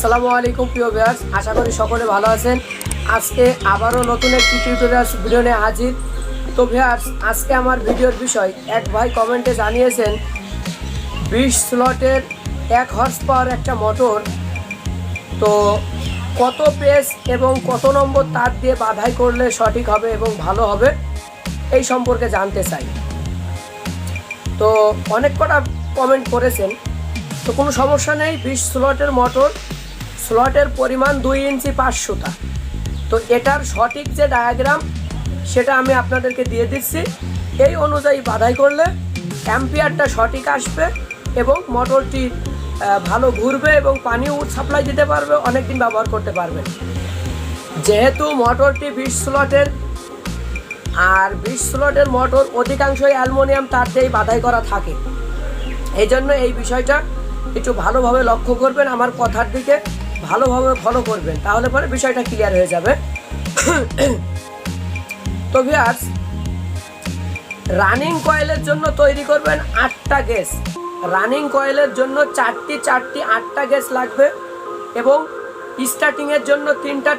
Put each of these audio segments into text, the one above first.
আসসালামু আলাইকুম প্রিয় ভিউয়ার্স, আশা করি সকলে ভালো আছেন। আজকে আবারও নতুন একটি টিউটোরিয়াল ভিডিও নিয়ে হাজির। তো ভিউয়ার্স, আজকে আমার ভিডিওর বিষয়, এক ভাই কমেন্টে জানিয়েছেন 20 স্লটের 1 হর্স পাওয়ার একটা মোটর, তো কত পেস এবং কত নম্বর তার দিয়ে বাধাই করলে সঠিক হবে এবং ভালো হবে এই সম্পর্কে জানতে চাই। তো অনেক কটা কমেন্ট করেছেন, তো কোনো সমস্যা নেই। 20 স্লটের মোটর, স্লটের পরিমাণ 2 ইঞ্চি 5 সুতা। তো এটার সঠিক যে ডায়াগ্রাম সেটা আমি আপনাদেরকে দিয়ে দিচ্ছি। এই অনুযায়ী বাধাই করলে অ্যাম্পিয়ারটা সঠিক আসবে এবং মোটরটি ভালো ঘুরবে এবং পানিও সাপ্লাই দিতে পারবে, অনেক দিন ব্যবহার করতে পারবেন। যেহেতু মোটরটি 20 স্লটের, আর 20 স্লটের মোটর অধিকাংশই অ্যালুমিনিয়াম তার দিয়েই বাধাই করা থাকে, এই জন্য এই বিষয়টা একটু ভালোভাবে লক্ষ্য করবেন, আমার কথার দিকে ভালোভাবে ফলো করবেন, তাহলে পরে বিষয়টা ক্লিয়ার হয়ে যাবে। তো ভিউয়ার্স, রানিং কয়েলের জন্য তৈরি করবেন 8টা গেজ। রানিং কয়েলের জন্য 4টি 8টা গেজ লাগবে এবং স্টার্টিংয়ের জন্য 3টা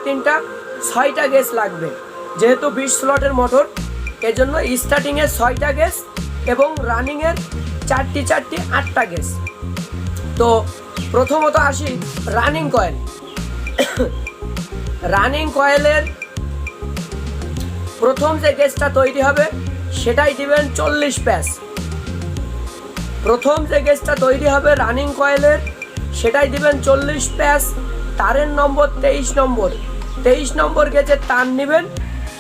6টা গেজ লাগবে। যেহেতু 20 স্লটের মোটর, এজন্য স্টার্টিংয়ের 6টা গেজ এবং রানিংয়ের 4টি 8টা গেজ। তো প্রথমত আসি রানিং কয়েল। রানিং কয়েলের প্রথম যে গেজটা তৈরি হবে সেটাই দিবেন 40 প্যাস। প্রথম যে গেজটা তৈরি হবে রানিং কয়েলের সেটাই দিবেন 40 প্যাস। তারের নম্বর 23 নম্বর। 23 নম্বর গেজের তার নেবেন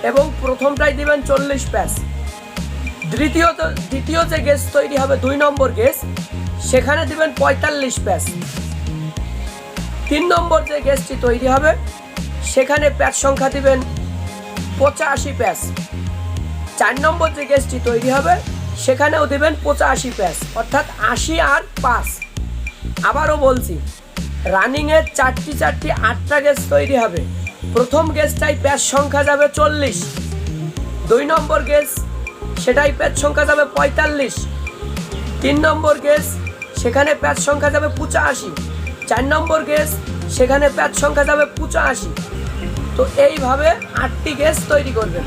এবং প্রথমটাই দিবেন 40 প্যাস। দ্বিতীয় যে গেজ তৈরি হবে 2 নম্বর গেজ, সেখানে দিবেন 45 প্যাস। 3 নম্বর যে গেজটি তৈরি হবে সেখানে প্যাচ সংখ্যা দিবেন 85 প্যাস। 4 নম্বর যে গেজটি তৈরি হবে সেখানেও দিবেন 85 প্যাস, অর্থাৎ 80 আর 5। আবারও বলছি, রানিংয়ের 4টি 8টা গেজ তৈরি হবে। প্রথম গেজটাই প্যাচ সংখ্যা যাবে 40। 2 নম্বর গেজ সেটাই প্যাচ সংখ্যা যাবে 45। 3 নম্বর গেজ সেখানে প্যাচ সংখ্যা যাবে 85। 4 নম্বর গেজ সেখানে প্যাচ সংখ্যা যাবে 85। তো এইভাবে 8টি গেজ তৈরি করবেন।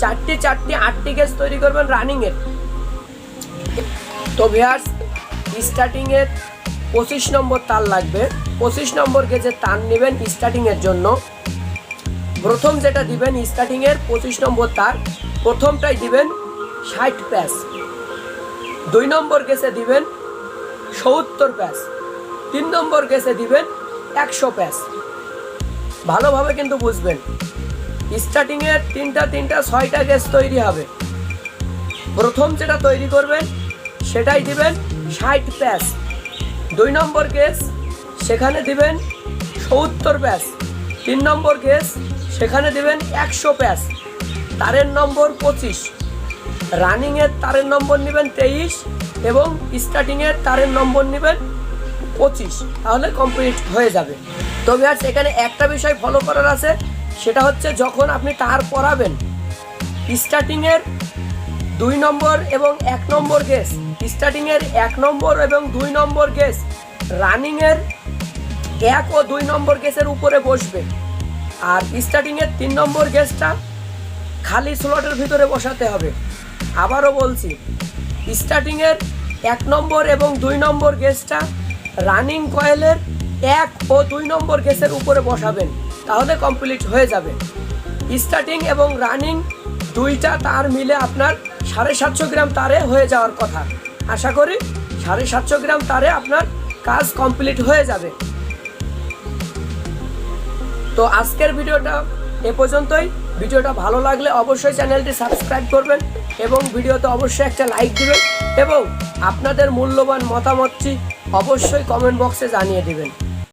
4টি 8টি গেজ তৈরি করবেন রানিংয়ের। তো ভিউয়ার্স, স্টার্টিংয়ের 25 নম্বর তার লাগবে। 25 নম্বর গেজের তার নেবেন স্টার্টিংয়ের জন্য। প্রথম যেটা দিবেন স্টার্টিংয়ের 25 নম্বর তার, প্রথমটাই দিবেন 60 প্যাস। 2 নম্বর গেজে দিবেন 70 প্যাস। 3 নম্বর গেজে দিবেন 100 প্যাস। ভালোভাবে কিন্তু বুঝবেন, স্টার্টিংয়ের 3টা 6টা গেজ তৈরি হবে। প্রথম যেটা তৈরি করবেন সেটাই দিবেন 60 প্যাস। 2 নম্বর গেজ সেখানে দিবেন 70 প্যাস। 3 নম্বর গেজ সেখানে দিবেন 100 প্যাস। তারের নম্বর 25। রানিংয়ের তারের নম্বর নেবেন 23 এবং স্টার্টিংয়ের তারের নম্বর নেবেন 25, তাহলে কমপ্লিট হয়ে যাবে। তো ভিউয়ার্স, এখানে একটা বিষয় ফলো করার আছে, সেটা হচ্ছে যখন আপনি তার পরাবেন, স্টার্টিংয়ের 2 নম্বর এবং 1 নম্বর গেজ, স্টার্টিংয়ের 1 নম্বর এবং 2 নম্বর গেজ রানিংয়ের 1 ও 2 নম্বর গেজের উপরে বসবে, আর স্টার্টিংয়ের 3 নম্বর গেজটা খালি স্লটের ভিতরে বসাতে হবে। আবারও বলছি, স্টার্টিংয়ের 1 নম্বর এবং 2 নম্বর গেজটা রানিং কয়েলের 1 ও 2 নম্বর গেজের উপরে বসাবেন, তাহলে কমপ্লিট হয়ে যাবে। স্টার্টিং এবং রানিং 2টা তার মিলে আপনার 750 গ্রাম তারে হয়ে যাওয়ার কথা। আশা করি 750 গ্রাম তারে আপনার কাজ কমপ্লিট হয়ে যাবে। তো আজকের ভিডিওটা এ পর্যন্তই। ভিডিওটা ভালো লাগলে অবশ্যই চ্যানেলটি সাবস্ক্রাইব করবেন এবং ভিডিওতে অবশ্যই একটা লাইক দিবেন এবং আপনাদের মূল্যবান মতামতটি অবশ্যই কমেন্ট বক্সে জানিয়ে দিবেন।